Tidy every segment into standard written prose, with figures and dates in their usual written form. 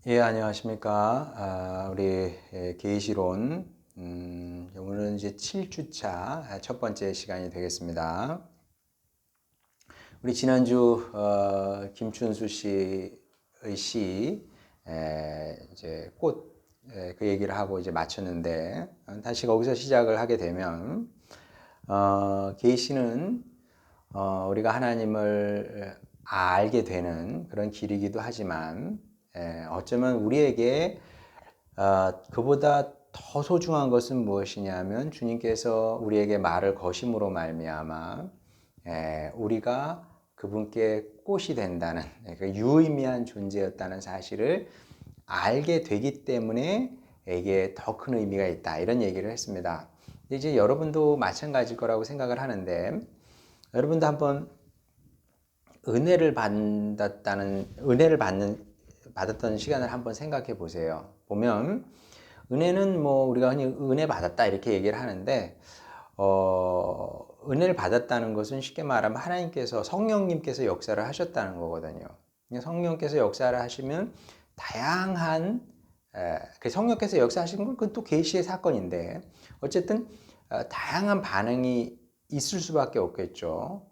예, 안녕하십니까. 우리 계시론, 오늘은 이제 7주차 첫 번째 시간이 되겠습니다. 우리 지난주 김춘수 씨의 시, 이제 꽃 그 얘기를 하고 이제 마쳤는데, 다시 거기서 시작을 하게 되면, 계시는 우리가 하나님을 알게 되는 그런 길이기도 하지만, 어쩌면 우리에게 그보다 더 소중한 것은 무엇이냐면 주님께서 우리에게 말을 거심으로 말미암아 우리가 그분께 꽃이 된다는 그 유의미한 존재였다는 사실을 알게 되기 때문에 이게 더 큰 의미가 있다, 이런 얘기를 했습니다. 이제 여러분도 마찬가지일 거라고 생각을 하는데, 여러분도 한번 받았던 시간을 한번 생각해 보세요. 보면 은혜는 뭐 우리가 흔히 은혜 받았다 이렇게 얘기를 하는데, 은혜를 받았다는 것은 쉽게 말하면 하나님께서, 성령님께서 역사를 하셨다는 거거든요. 성령께서 역사를 하시면 다양한 그 성령께서 역사하시는 건 그건 또 계시의 사건인데, 어쨌든 다양한 반응이 있을 수밖에 없겠죠.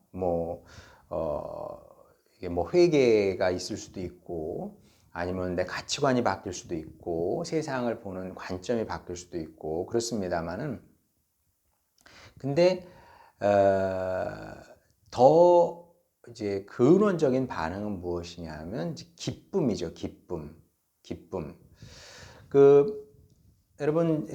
이게 뭐 회개가 있을 수도 있고, 아니면 내 가치관이 바뀔 수도 있고, 세상을 보는 관점이 바뀔 수도 있고 그렇습니다만은, 근데 더 이제 근원적인 반응은 무엇이냐면 이제 기쁨이죠. 기쁨. 그 여러분,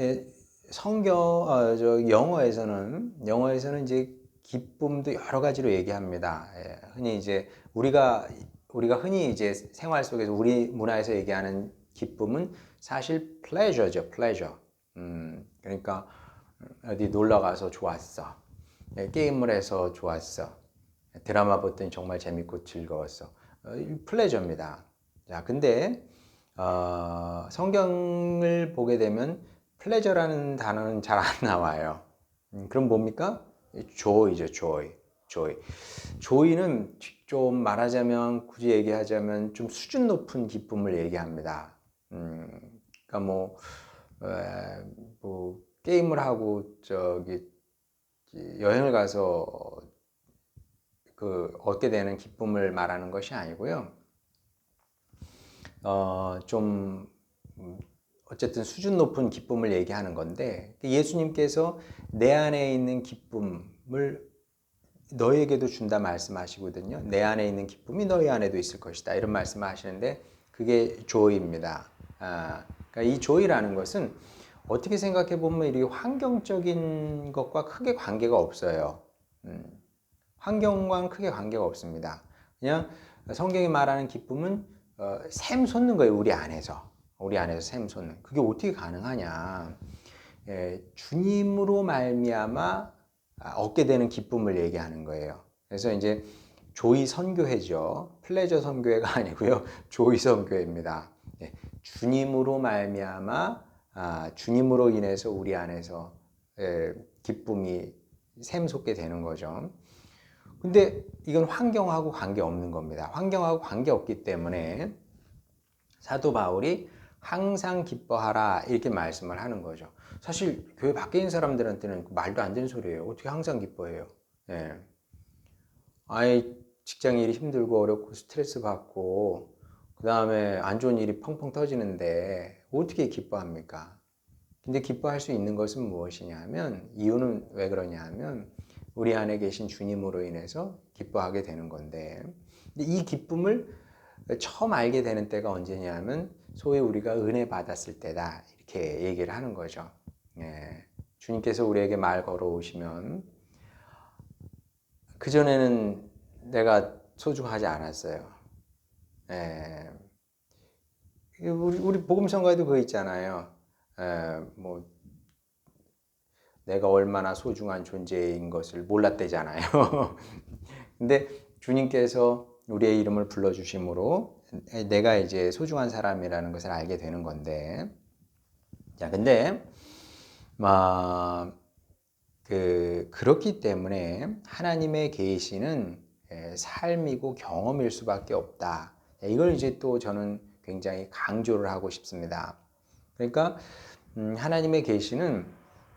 영어에서는 이제 기쁨도 여러 가지로 얘기합니다. 흔히 이제 우리가 흔히 이제 생활 속에서 우리 문화에서 얘기하는 기쁨은 사실 pleasure죠, pleasure. 그러니까 어디 놀러 가서 좋았어. 게임을 해서 좋았어. 드라마 봤더니 정말 재밌고 즐거웠어. 플레저입니다. 자, 근데 성경을 보게 되면 플레저라는 단어는 잘 안 나와요. 그럼 뭡니까? joy죠, joy. joy는 좀 말하자면, 굳이 얘기하자면 좀 수준 높은 기쁨을 얘기합니다. 그러니까 뭐 게임을 하고 여행을 가서 얻게 되는 기쁨을 말하는 것이 아니고요. 좀 어쨌든 수준 높은 기쁨을 얘기하는 건데, 예수님께서 내 안에 있는 기쁨을 너에게도 준다 말씀하시거든요. 내 안에 있는 기쁨이 너희 안에도 있을 것이다, 이런 말씀을 하시는데, 그게 조이입니다. 그러니까 이 조이라는 것은 어떻게 생각해 보면 이 환경적인 것과 크게 관계가 없어요. 환경과는 크게 관계가 없습니다. 그냥 성경이 말하는 기쁨은 샘 솟는 거예요. 우리 안에서 샘 솟는. 그게 어떻게 가능하냐? 주님으로 말미암아 얻게 되는 기쁨을 얘기하는 거예요. 그래서 이제 조이 선교회죠. 플레저 선교회가 아니고요. 조이 선교회입니다. 주님으로 말미암아, 주님으로 인해서 우리 안에서 기쁨이 샘솟게 되는 거죠. 근데 이건 환경하고 관계없는 겁니다. 환경하고 관계없기 때문에 사도 바울이 항상 기뻐하라 이렇게 말씀을 하는 거죠. 사실 교회 밖에 있는 사람들한테는 말도 안 되는 소리예요. 어떻게 항상 기뻐해요? 예. 아예 직장 일이 힘들고 어렵고 스트레스 받고 그 다음에 안 좋은 일이 펑펑 터지는데 어떻게 기뻐합니까? 근데 기뻐할 수 있는 것은 무엇이냐면, 이유는 왜 그러냐 하면 우리 안에 계신 주님으로 인해서 기뻐하게 되는 건데, 근데 이 기쁨을 처음 알게 되는 때가 언제냐면 소위 우리가 은혜 받았을 때다, 이렇게 얘기를 하는 거죠. 주님께서 우리에게 말 걸어오시면 그전에는 내가 소중하지 않았어요. 우리 복음성가에도 그거 있잖아요. 뭐 내가 얼마나 소중한 존재인 것을 몰랐대잖아요. 근데 주님께서 우리의 이름을 불러주심으로 내가 이제 소중한 사람이라는 것을 알게 되는 건데, 자, 근데 그렇기 때문에 하나님의 계시는 삶이고 경험일 수밖에 없다. 이걸 이제 또 저는 굉장히 강조를 하고 싶습니다. 그러니까 하나님의 계시는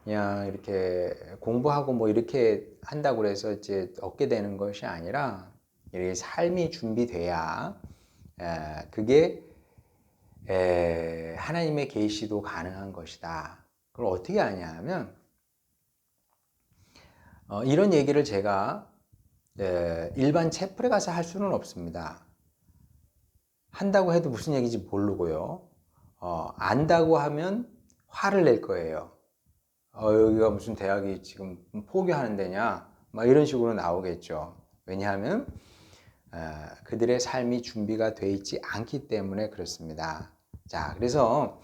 그냥 이렇게 공부하고 뭐 이렇게 한다고 해서 이제 얻게 되는 것이 아니라 이 삶이 준비돼야 그게 하나님의 계시도 가능한 것이다. 그걸 어떻게 아냐면 이런 얘기를 제가 일반 채플에 가서 할 수는 없습니다. 한다고 해도 무슨 얘기인지 모르고요. 안다고 하면 화를 낼 거예요. 여기가 무슨 대학이 지금 포교하는 데냐? 막 이런 식으로 나오겠죠. 왜냐하면 그들의 삶이 준비가 돼 있지 않기 때문에 그렇습니다. 자, 그래서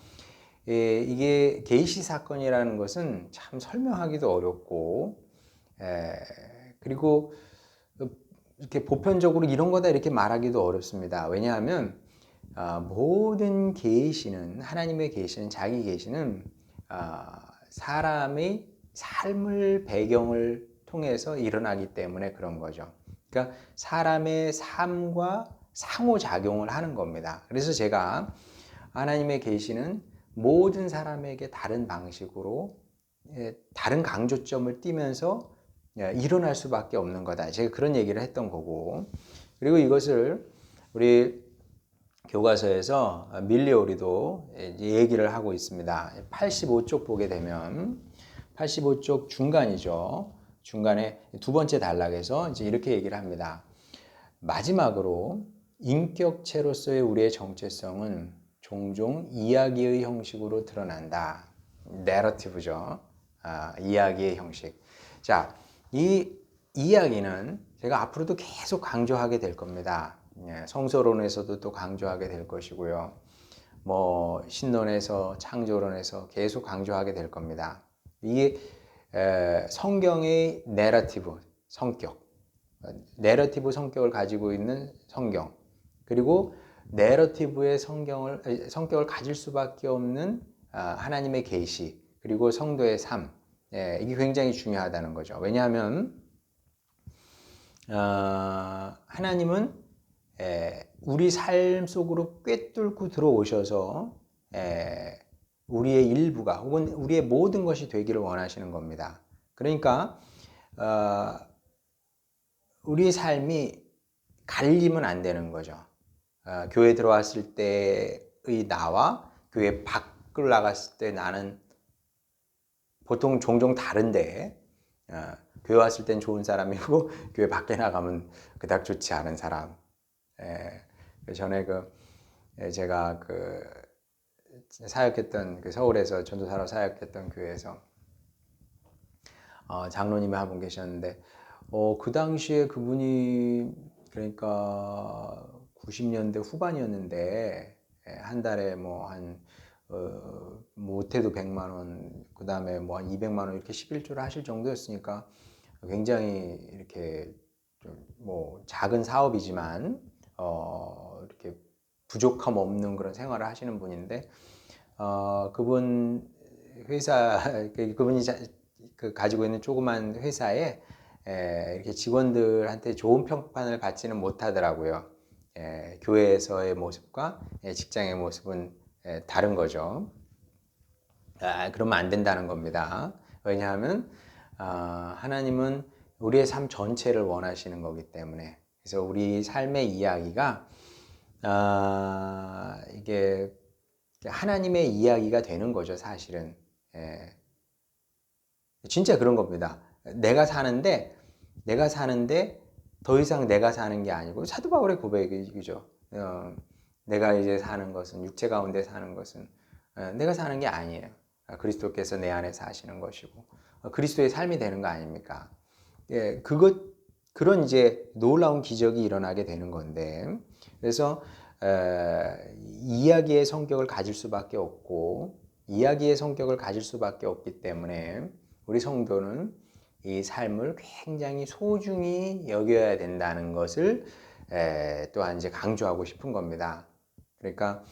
이게 계시 사건이라는 것은 참 설명하기도 어렵고 그리고 이렇게 보편적으로 이런 거다 이렇게 말하기도 어렵습니다. 왜냐하면 모든 계시는 하나님의 계시는 자기 계시는 사람의 삶을 배경을 통해서 일어나기 때문에 그런 거죠. 그러니까 사람의 삶과 상호작용을 하는 겁니다. 그래서 제가 하나님의 계시는 모든 사람에게 다른 방식으로 다른 강조점을 띠면서 일어날 수밖에 없는 거다. 제가 그런 얘기를 했던 거고, 그리고 이것을 우리 교과서에서 밀리오리도 얘기를 하고 있습니다. 85쪽 보게 되면 85쪽 중간이죠. 중간에 두 번째 단락에서 이제 이렇게 얘기를 합니다. 마지막으로 인격체로서의 우리의 정체성은 종종 이야기의 형식으로 드러난다. 내러티브죠. 이야기의 형식. 자, 이 이야기는 제가 앞으로도 계속 강조하게 될 겁니다. 성서론에서도 또 강조하게 될 것이고요. 뭐 신론에서 창조론에서 계속 강조하게 될 겁니다. 이게 성경의 내러티브 성격, 내러티브 성격을 가지고 있는 성경, 그리고 내러티브의 성격을 가질 수밖에 없는 하나님의 계시, 그리고 성도의 삶, 이게 굉장히 중요하다는 거죠. 왜냐하면 하나님은 우리 삶 속으로 꿰뚫고 들어오셔서 우리의 일부가 혹은 우리의 모든 것이 되기를 원하시는 겁니다. 그러니까 우리 삶이 갈리면 안 되는 거죠. 교회 들어왔을 때의 나와 교회 밖을 나갔을 때 나는 보통 종종 다른데 교회 왔을 땐 좋은 사람이고 교회 밖에 나가면 그닥 좋지 않은 사람. 전에 제가 사역했던 서울에서 전도사로 사역했던 교회에서 장로님이 한 분 계셨는데 그 당시에 그분이 그러니까 90년대 후반이었는데 한 달에 못해도 100만 원, 그 다음에 뭐 한 200만 원 이렇게 11조를 하실 정도였으니까 굉장히 이렇게 좀 작은 사업이지만 이렇게 부족함 없는 그런 생활을 하시는 분인데 그분 회사 그분이 가지고 있는 조그만 회사에 이렇게 직원들한테 좋은 평판을 받지는 못하더라고요. 교회에서의 모습과 직장의 모습은 다른 거죠. 그러면 안 된다는 겁니다. 왜냐하면 하나님은 우리의 삶 전체를 원하시는 거기 때문에. 그래서 우리 삶의 이야기가 이게 하나님의 이야기가 되는 거죠, 사실은. 진짜 그런 겁니다. 내가 사는데 더 이상 내가 사는 게 아니고 사도 바울의 고백이죠. 내가 이제 사는 것은 육체 가운데 사는 것은 내가 사는 게 아니에요. 그리스도께서 내 안에 사시는 것이고 그리스도의 삶이 되는 거 아닙니까? 그런 이제 놀라운 기적이 일어나게 되는 건데 그래서 이야기의 성격을 가질 수밖에 없고 이야기의 성격을 가질 수밖에 없기 때문에 우리 성도는 이 삶을 굉장히 소중히 여겨야 된다는 것을 또한 이제 강조하고 싶은 겁니다. 그러니까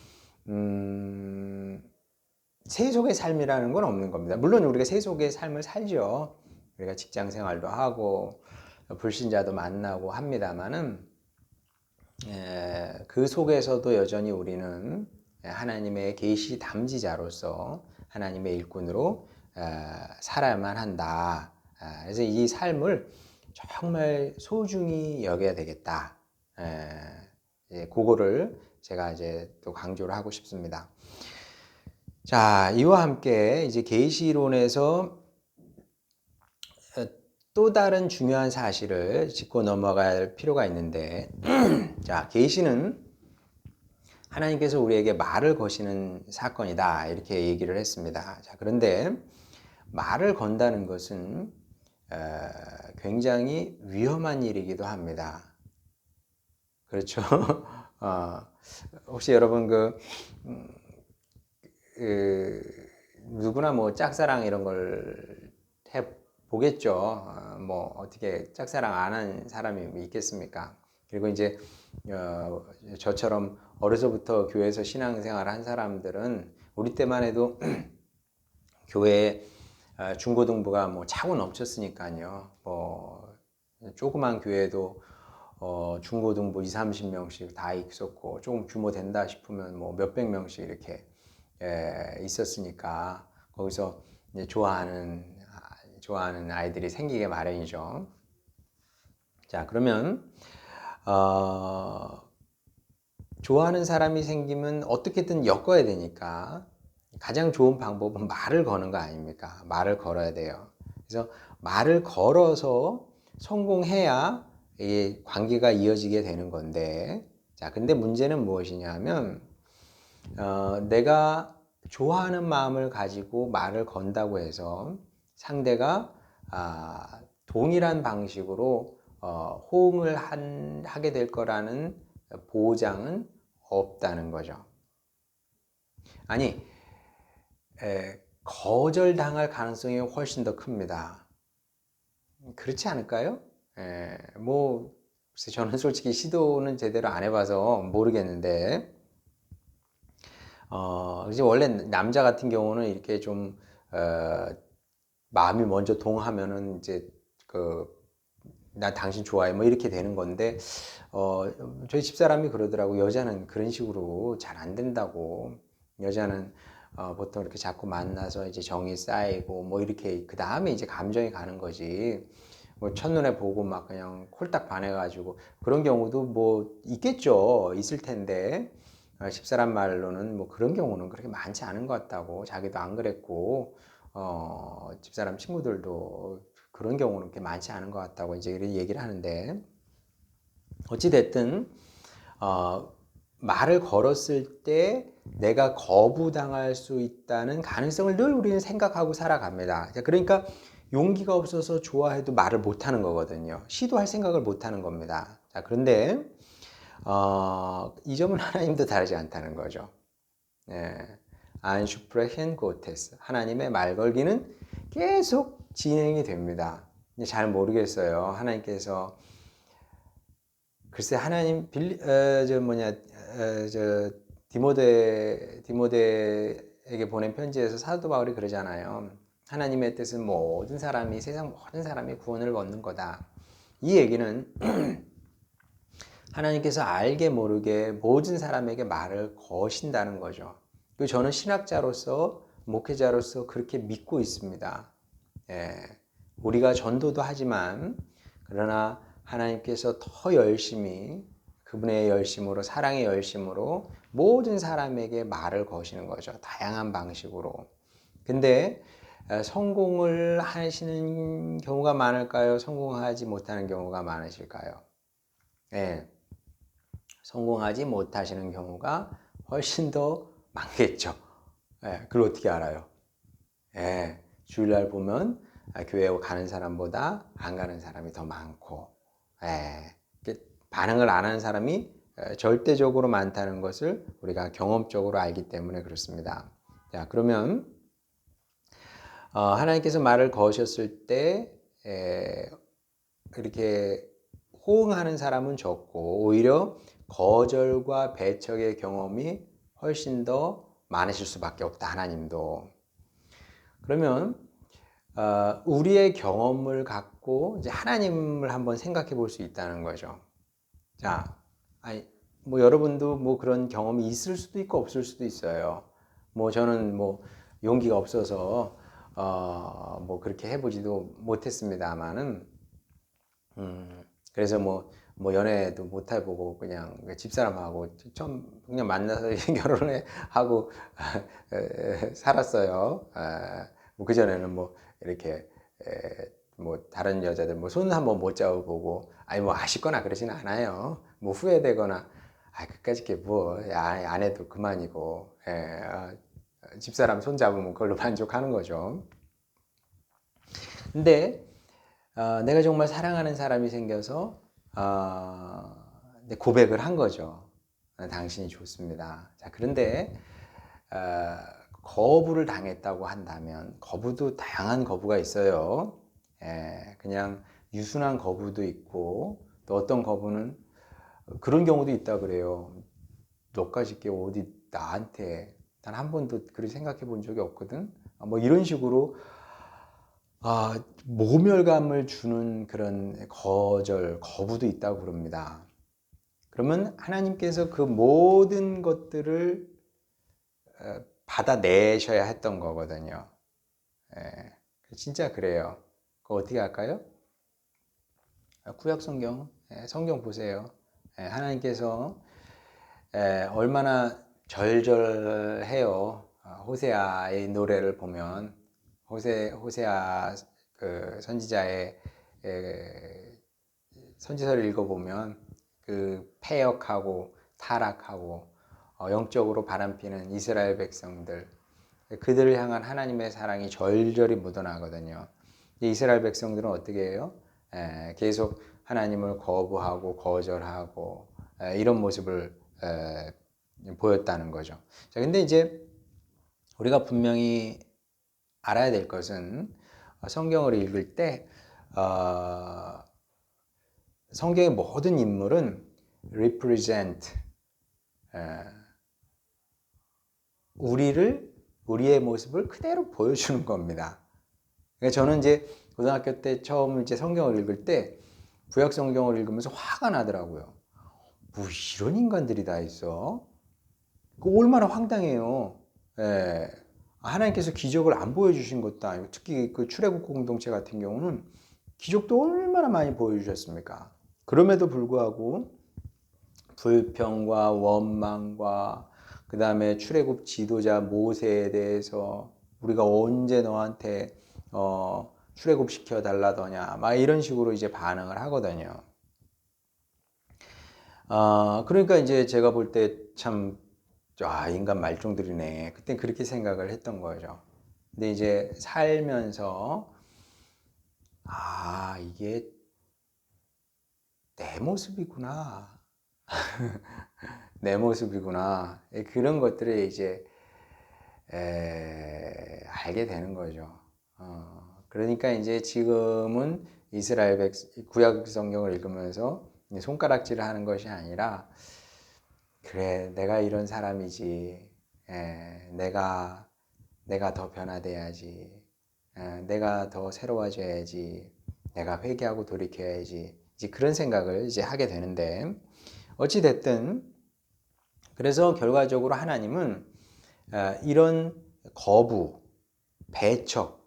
세속의 삶이라는 건 없는 겁니다. 물론 우리가 세속의 삶을 살죠. 우리가 직장 생활도 하고 불신자도 만나고 합니다만은 그 속에서도 여전히 우리는 하나님의 계시 담지자로서 하나님의 일꾼으로 살아야만 한다. 그래서 이 삶을 정말 소중히 여겨야 되겠다. 그거를 제가 이제 또 강조를 하고 싶습니다. 자, 이와 함께 이제 계시론에서 또 다른 중요한 사실을 짚고 넘어갈 필요가 있는데, 자, 계시는 하나님께서 우리에게 말을 거시는 사건이다. 이렇게 얘기를 했습니다. 자, 그런데 말을 건다는 것은 굉장히 위험한 일이기도 합니다. 그렇죠? 혹시 여러분 누구나 뭐 짝사랑 이런 걸 해 보겠죠. 뭐 어떻게 짝사랑 안 한 사람이 있겠습니까? 그리고 이제 저처럼 어려서부터 교회에서 신앙생활을 한 사람들은 우리 때만 해도 교회 중고등부가 뭐 차고 넘쳤으니까요. 뭐 조그만 교회도 중고등부 2, 30명씩 다 있었고 조금 규모 된다 싶으면 뭐 몇백 명씩 이렇게 있었으니까 거기서 이제 좋아하는 아이들이 생기게 마련이죠. 자, 그러면 좋아하는 사람이 생기면 어떻게든 엮어야 되니까 가장 좋은 방법은 말을 거는 거 아닙니까? 말을 걸어야 돼요. 그래서 말을 걸어서 성공해야 이 관계가 이어지게 되는 건데, 자, 근데 문제는 무엇이냐면 내가 좋아하는 마음을 가지고 말을 건다고 해서 상대가 동일한 방식으로 호응을 하게 될 거라는 보장은 없다는 거죠. 아니, 거절당할 가능성이 훨씬 더 큽니다. 그렇지 않을까요? 뭐 저는 솔직히 시도는 제대로 안 해봐서 모르겠는데, 이제 원래 남자 같은 경우는 이렇게 좀 마음이 먼저 동하면은 이제 나 당신 좋아해 뭐 이렇게 되는 건데 저희 집사람이 그러더라고. 여자는 그런 식으로 잘 안 된다고. 여자는 보통 이렇게 자꾸 만나서 이제 정이 쌓이고 뭐 이렇게 그 다음에 이제 감정이 가는 거지. 뭐 첫눈에 보고 막 그냥 콜딱 반해가지고 그런 경우도 뭐 있겠죠. 있을 텐데 집사람 말로는 뭐 그런 경우는 그렇게 많지 않은 것 같다고. 자기도 안 그랬고 집사람 친구들도 그런 경우는 그렇게 많지 않은 것 같다고 이제 이런 얘기를 하는데 어찌 됐든 말을 걸었을 때 내가 거부당할 수 있다는 가능성을 늘 우리는 생각하고 살아갑니다. 그러니까 용기가 없어서 좋아해도 말을 못하는 거거든요. 시도할 생각을 못하는 겁니다. 자, 그런데 이 점은 하나님도 다르지 않다는 거죠. 안슈프레헨 고테스 하나님의 말 걸기는 계속 진행이 됩니다. 잘 모르겠어요. 하나님께서 글쎄 하나님 디모데에게 보낸 편지에서 사도 바울이 그러잖아요. 하나님의 뜻은 모든 사람이 세상 모든 사람이 구원을 얻는 거다. 이 얘기는 하나님께서 알게 모르게 모든 사람에게 말을 거신다는 거죠. 그리고 저는 신학자로서 목회자로서 그렇게 믿고 있습니다. 우리가 전도도 하지만 그러나 하나님께서 더 열심히 그분의 열심으로 사랑의 열심으로 모든 사람에게 말을 거시는 거죠. 다양한 방식으로. 근데 성공을 하시는 경우가 많을까요? 성공하지 못하는 경우가 많으실까요? 성공하지 못하시는 경우가 훨씬 더 많겠죠. 그걸 어떻게 알아요? 주일날 보면 교회 가는 사람보다 안 가는 사람이 더 많고 반응을 안 하는 사람이 절대적으로 많다는 것을 우리가 경험적으로 알기 때문에 그렇습니다. 자, 그러면 하나님께서 말을 거셨을 때 이렇게 호응하는 사람은 적고 오히려 거절과 배척의 경험이 훨씬 더 많으실 수밖에 없다. 하나님도. 그러면 우리의 경험을 갖고 이제 하나님을 한번 생각해 볼 수 있다는 거죠. 자, 아니, 뭐 여러분도 뭐 그런 경험이 있을 수도 있고 없을 수도 있어요. 뭐 저는 뭐 용기가 없어서 뭐 그렇게 해보지도 못했습니다만은 그래서 뭐 연애도 못 해보고 그냥 집사람하고 처음 그냥 만나서 결혼을 하고 살았어요. 뭐 그전에는 뭐 이렇게 뭐 다른 여자들 뭐 손 한번 못 잡아보고 아니 뭐 아쉽거나 그러진 않아요. 뭐 후회되거나 그까짓 게 뭐 안 해도 그만이고 집사람 손 잡으면 그걸로 만족하는 거죠. 근데 내가 정말 사랑하는 사람이 생겨서 고백을 한 거죠. 당신이 좋습니다. 자, 그런데 어, 거부를 당했다고 한다면 거부도 다양한 거부가 있어요. 그냥 유순한 거부도 있고 또 어떤 거부는 그런 경우도 있다 그래요. 너까지 게 어디 나한테 단 한 번도 그렇게 생각해 본 적이 없거든. 뭐 이런 식으로 모멸감을 주는 그런 거절, 거부도 있다고 그럽니다. 그러면 하나님께서 그 모든 것들을 받아내셔야 했던 거거든요. 진짜 그래요. 그거 어떻게 할까요? 구약 성경, 성경 보세요. 하나님께서 얼마나 절절해요. 호세아의 노래를 보면 호세아 그 선지자의 선지서를 읽어보면 그 패역하고 타락하고 영적으로 바람피는 이스라엘 백성들 그들을 향한 하나님의 사랑이 절절히 묻어나거든요. 이스라엘 백성들은 어떻게 해요? 계속 하나님을 거부하고 거절하고 이런 모습을 보였다는 거죠. 자, 근데 이제 우리가 분명히 알아야 될 것은 성경을 읽을 때 성경의 모든 인물은 represent 우리의 모습을 그대로 보여주는 겁니다. 그러니까 저는 이제 고등학교 때 처음 이제 성경을 읽을 때 구약 성경을 읽으면서 화가 나더라고요. 뭐 이런 인간들이 다 있어? 그 얼마나 황당해요. 예. 하나님께서 기적을 안 보여주신 것도 아니고 특히 그 출애굽 공동체 같은 경우는 기적도 얼마나 많이 보여주셨습니까? 그럼에도 불구하고 불평과 원망과 그 다음에 출애굽 지도자 모세에 대해서 우리가 언제 너한테 출애굽 시켜 달라더냐 막 이런 식으로 이제 반응을 하거든요. 그러니까 이제 제가 볼 때 참 인간 말종들이네. 그때 그렇게 생각을 했던 거죠. 근데 이제 살면서 이게 내 모습이구나. 내 모습이구나. 그런 것들을 이제 알게 되는 거죠. 그러니까 이제 지금은 이스라엘 구약 성경을 읽으면서 손가락질을 하는 것이 아니라 그래 내가 이런 사람이지. 내가 더 변화돼야지. 내가 더 새로워져야지. 내가 회개하고 돌이켜야지. 이제 그런 생각을 이제 하게 되는데 어찌 됐든 그래서 결과적으로 하나님은 이런 거부, 배척,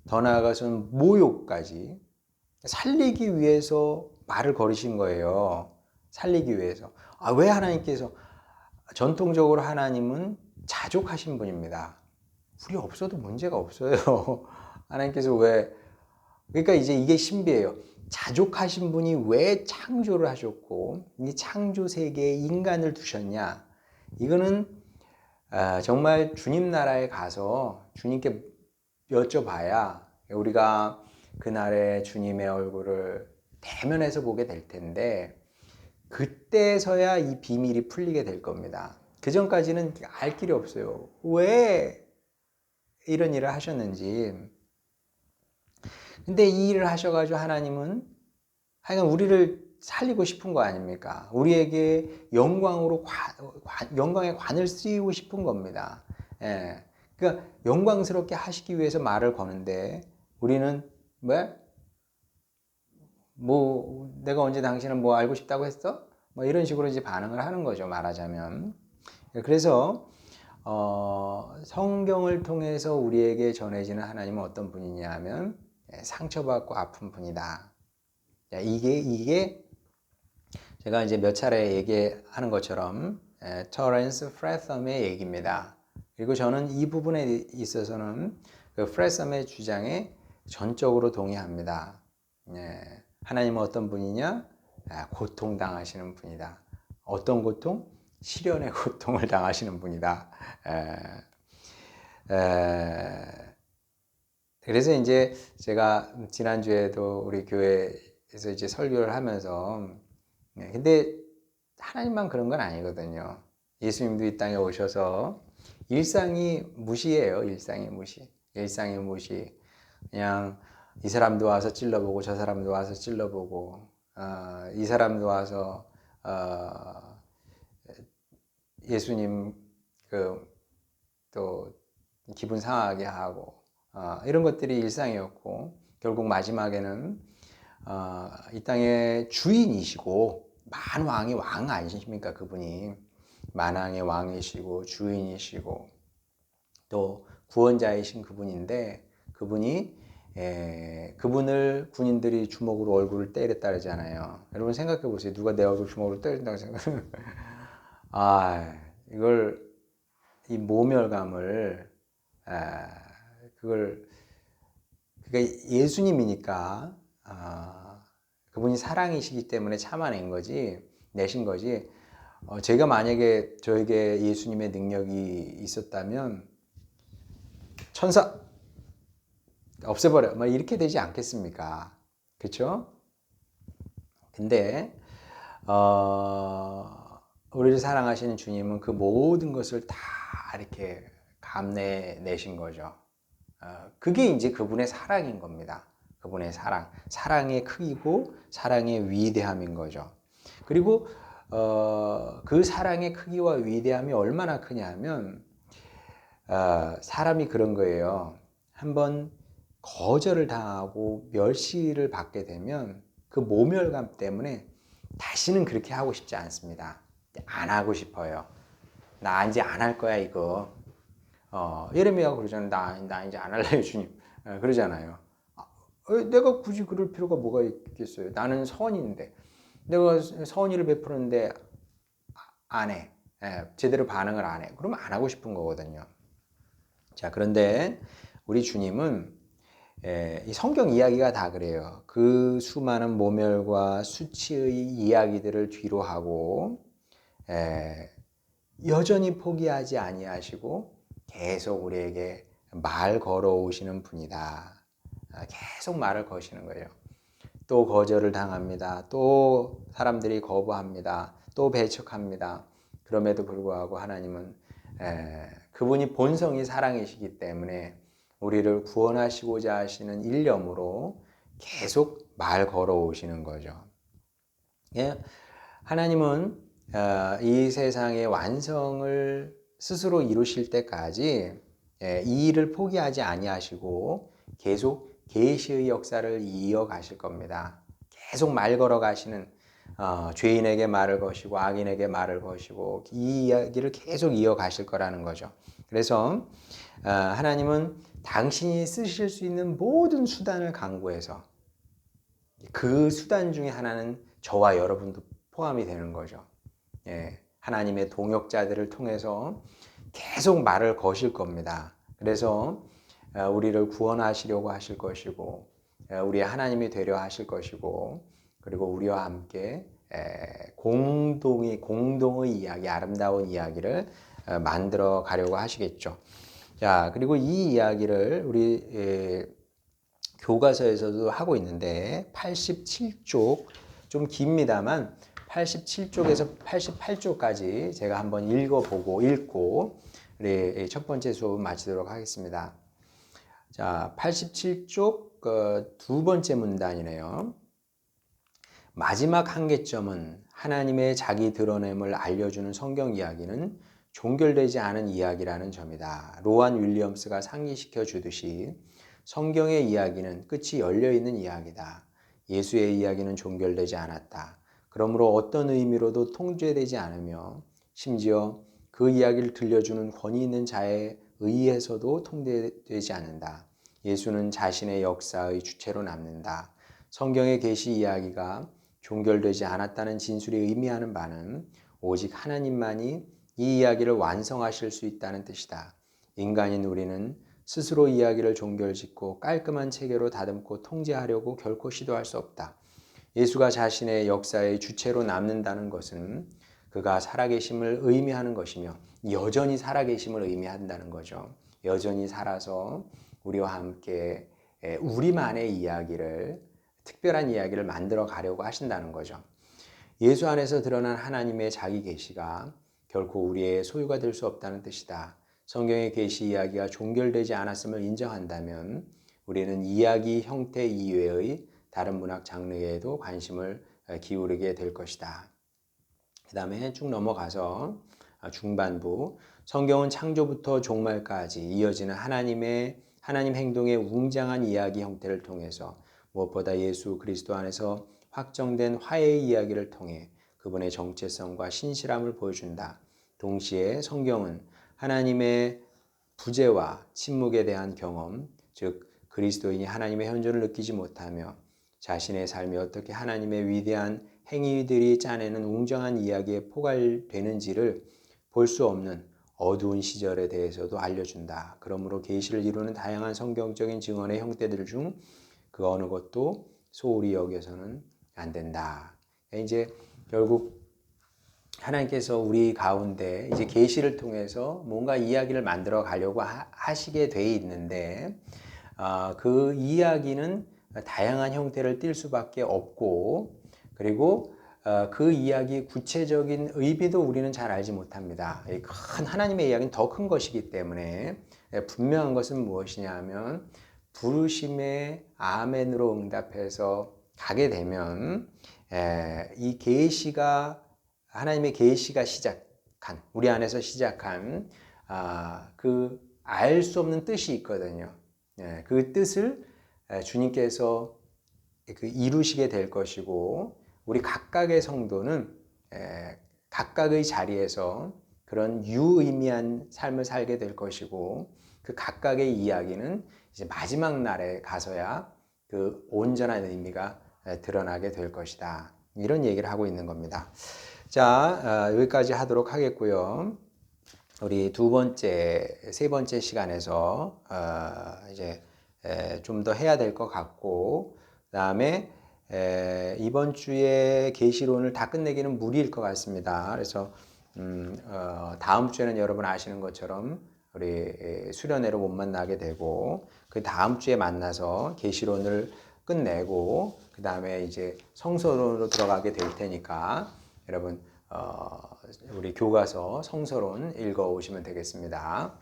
더 나아가서는 모욕까지 살리기 위해서 말을 걸으신 거예요. 살리기 위해서. 왜 하나님께서 전통적으로 하나님은 자족하신 분입니다. 우리 없어도 문제가 없어요. 하나님께서 그러니까 이제 이게 신비해요. 자족하신 분이 왜 창조를 하셨고 이 창조 세계에 인간을 두셨냐? 이거는 정말 주님 나라에 가서 주님께 여쭤봐야 우리가 그날에 주님의 얼굴을 대면해서 보게 될 텐데 그때서야 이 비밀이 풀리게 될 겁니다. 그 전까지는 알 길이 없어요. 왜 이런 일을 하셨는지. 근데 이 일을 하셔가지고 하나님은 하여간 우리를 살리고 싶은 거 아닙니까? 우리에게 영광의 관을 쓰이고 싶은 겁니다. 그러니까 영광스럽게 하시기 위해서 말을 거는데 우리는 왜? 뭐 내가 언제 당신을 뭐 알고 싶다고 했어? 뭐 이런 식으로 이제 반응을 하는 거죠, 말하자면. 그래서 성경을 통해서 우리에게 전해지는 하나님은 어떤 분이냐 하면 상처받고 아픈 분이다. 이게 제가 이제 몇 차례 얘기하는 것처럼 터렌스 프레썸의 얘기입니다. 그리고 저는 이 부분에 있어서는 그 프레썸의 주장에 전적으로 동의합니다. 하나님은 어떤 분이냐? 고통당하시는 분이다. 어떤 고통? 시련의 고통을 당하시는 분이다. 그래서 이제 제가 지난주에도 우리 교회에서 이제 설교를 하면서 근데 하나님만 그런 건 아니거든요. 예수님도 이 땅에 오셔서 일상이 무시예요. 일상이 무시. 일상이 무시. 그냥 이 사람도 와서 찔러보고 저 사람도 와서 찔러보고 이 사람도 와서 예수님 또 기분 상하게 하고 이런 것들이 일상이었고 결국 마지막에는 이 땅의 주인이시고 만왕의 왕 아니십니까? 그분이 만왕의 왕이시고 주인이시고 또 구원자이신 그분인데 그분을 군인들이 주먹으로 얼굴을 때렸다 그러잖아요. 여러분 생각해 보세요. 누가 내 얼굴 주먹으로 때린다고 생각해요. 이걸 이 모멸감을 그러니까 예수님이니까 그분이 사랑이시기 때문에 참아낸 거지, 내신 거지. 제가 만약에 저에게 예수님의 능력이 있었다면 천사 없애버려, 뭐 이렇게 되지 않겠습니까? 그렇죠? 근데 우리를 사랑하시는 주님은 그 모든 것을 다 이렇게 감내내신 거죠. 그게 이제 그분의 사랑인 겁니다. 그분의 사랑의 크기고 사랑의 위대함인 거죠. 그리고 그 사랑의 크기와 위대함이 얼마나 크냐면 사람이 그런 거예요. 한번 거절을 당하고 멸시를 받게 되면 그 모멸감 때문에 다시는 그렇게 하고 싶지 않습니다. 안 하고 싶어요. 나 이제 안 할 거야 이거. 예레미야가 그러잖아요. 나 이제 안 할래요 주님. 그러잖아요. 내가 굳이 그럴 필요가 뭐가 있겠어요. 나는 선인데 내가 선의를 베푸는데 안 해. 제대로 반응을 안 해. 그러면 안 하고 싶은 거거든요. 자, 그런데 우리 주님은 이 성경 이야기가 다 그래요. 그 수많은 모멸과 수치의 이야기들을 뒤로 하고 여전히 포기하지 아니하시고 계속 우리에게 말 걸어오시는 분이다. 계속 말을 거시는 거예요. 또 거절을 당합니다. 또 사람들이 거부합니다. 또 배척합니다. 그럼에도 불구하고 하나님은 그분이 본성이 사랑이시기 때문에 우리를 구원하시고자 하시는 일념으로 계속 말 걸어오시는 거죠. 하나님은 이 세상의 완성을 스스로 이루실 때까지 이 일을 포기하지 아니하시고 계속 계시의 역사를 이어가실 겁니다. 계속 말 걸어가시는 죄인에게 말을 거시고 악인에게 말을 거시고 이 이야기를 계속 이어가실 거라는 거죠. 그래서 하나님은 당신이 쓰실 수 있는 모든 수단을 강구해서 그 수단 중에 하나는 저와 여러분도 포함이 되는 거죠. 하나님의 동역자들을 통해서 계속 말을 거실 겁니다. 그래서 우리를 구원하시려고 하실 것이고 우리의 하나님이 되려 하실 것이고 그리고 우리와 함께 공동의 이야기, 아름다운 이야기를 만들어 가려고 하시겠죠. 자, 그리고 이 이야기를 우리 교과서에서도 하고 있는데 87쪽 좀 깁니다만 87쪽에서 88쪽까지 제가 한번 읽고 우리 첫 번째 수업을 마치도록 하겠습니다. 자, 87쪽 두 번째 문단이네요. 마지막 한계점은 하나님의 자기 드러냄을 알려주는 성경 이야기는 종결되지 않은 이야기라는 점이다. 로안 윌리엄스가 상기시켜 주듯이 성경의 이야기는 끝이 열려있는 이야기다. 예수의 이야기는 종결되지 않았다. 그러므로 어떤 의미로도 통제되지 않으며 심지어 그 이야기를 들려주는 권위 있는 자에 의해서도 통제되지 않는다. 예수는 자신의 역사의 주체로 남는다. 성경의 계시 이야기가 종결되지 않았다는 진술이 의미하는 바는 오직 하나님만이 이 이야기를 완성하실 수 있다는 뜻이다. 인간인 우리는 스스로 이야기를 종결짓고 깔끔한 체계로 다듬고 통제하려고 결코 시도할 수 없다. 예수가 자신의 역사의 주체로 남는다는 것은 그가 살아계심을 의미하는 것이며 여전히 살아계심을 의미한다는 거죠. 여전히 살아서 우리와 함께 우리만의 이야기를, 특별한 이야기를 만들어 가려고 하신다는 거죠. 예수 안에서 드러난 하나님의 자기 계시가 결코 우리의 소유가 될 수 없다는 뜻이다. 성경의 계시 이야기가 종결되지 않았음을 인정한다면 우리는 이야기 형태 이외의 다른 문학 장르에도 관심을 기울이게 될 것이다. 그 다음에 쭉 넘어가서 중반부, 성경은 창조부터 종말까지 이어지는 하나님 행동의 웅장한 이야기 형태를 통해서 무엇보다 예수 그리스도 안에서 확정된 화해의 이야기를 통해 그분의 정체성과 신실함을 보여준다. 동시에 성경은 하나님의 부재와 침묵에 대한 경험, 즉 그리스도인이 하나님의 현존을 느끼지 못하며 자신의 삶이 어떻게 하나님의 위대한 행위들이 짜내는 웅장한 이야기에 포괄되는지를 볼 수 없는 어두운 시절에 대해서도 알려준다. 그러므로 계시를 이루는 다양한 성경적인 증언의 형태들 중 그 어느 것도 소홀히 여겨서는 안 된다. 이제 결국 하나님께서 우리 가운데 이제 계시를 통해서 뭔가 이야기를 만들어 가려고 하시게 돼 있는데 그 이야기는 다양한 형태를 띌 수밖에 없고 그리고 그 이야기의 구체적인 의미도 우리는 잘 알지 못합니다. 큰 하나님의 이야기는 더 큰 것이기 때문에 분명한 것은 무엇이냐 하면 부르심에 아멘으로 응답해서 가게 되면 이 계시가 하나님의 계시가 시작한 우리 안에서 시작한 그 알 수 없는 뜻이 있거든요. 그 뜻을 주님께서 이루시게 될 것이고 우리 각각의 성도는 각각의 자리에서 그런 유의미한 삶을 살게 될 것이고 그 각각의 이야기는 이제 마지막 날에 가서야 그 온전한 의미가 드러나게 될 것이다. 이런 얘기를 하고 있는 겁니다. 자, 여기까지 하도록 하겠고요. 우리 세 번째 시간에서 이제 좀 더 해야 될 것 같고, 그 다음에 이번 주에 계시론을 다 끝내기는 무리일 것 같습니다. 그래서 다음 주에는 여러분 아시는 것처럼 우리 수련회로 못 만나게 되고 그 다음 주에 만나서 계시론을 끝내고 그 다음에 이제 성서론으로 들어가게 될 테니까 여러분 우리 교과서 성서론 읽어 오시면 되겠습니다.